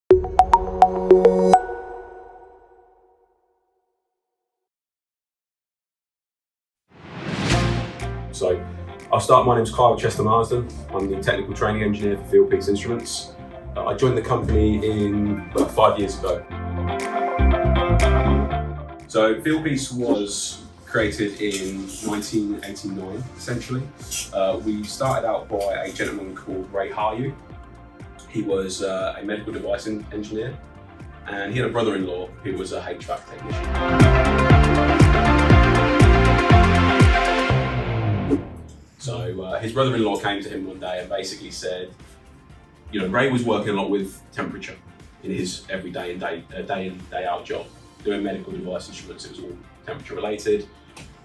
So, I'll start. My name's Kyle Chester Marsden. I'm the technical training engineer for Fieldpiece Instruments. I joined the company about 5 years ago. So, Fieldpiece was created in 1989, essentially. We started out by a gentleman called Ray Haryu. He was a medical device engineer, and he had a brother-in-law who was a HVAC technician. So his brother-in-law came to him one day and basically said, you know, Ray was working a lot with temperature in his everyday and day in, day out job, doing medical device instruments. It was all temperature related.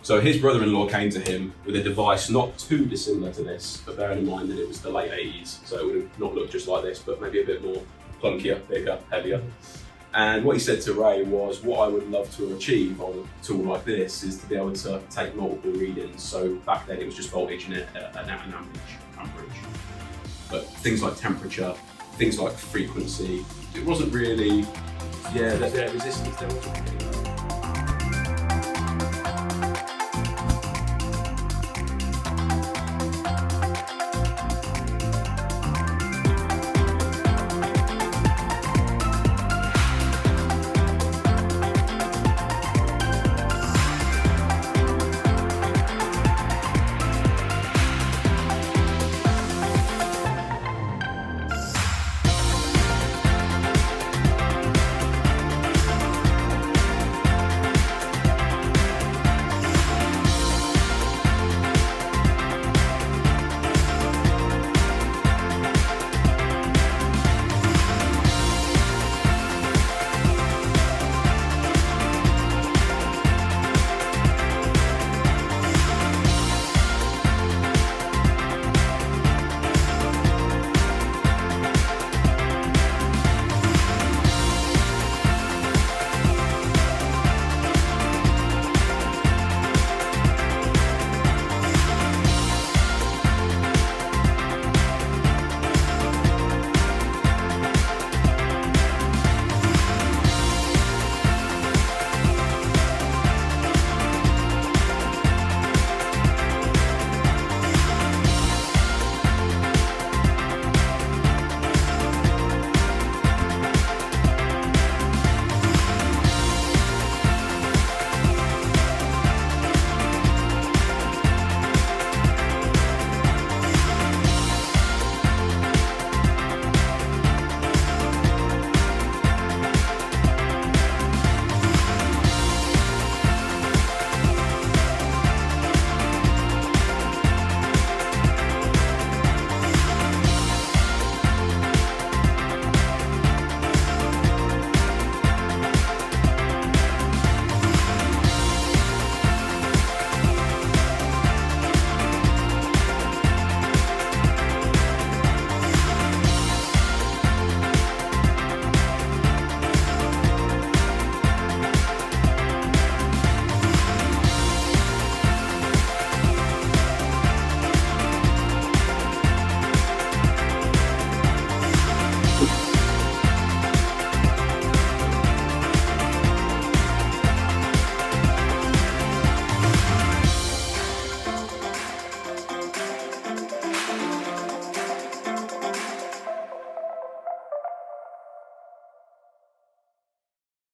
So his brother-in-law came to him with a device not too dissimilar to this, but bearing in mind that it was the late 80s, so it would have not looked just like this, but maybe a bit more clunkier, bigger, heavier. And what he said to Ray was, what I would love to achieve on a tool like this is to be able to take multiple readings. So back then it was just voltage and an amperage. But things like temperature, things like frequency, it wasn't really, their resistance there wasn't really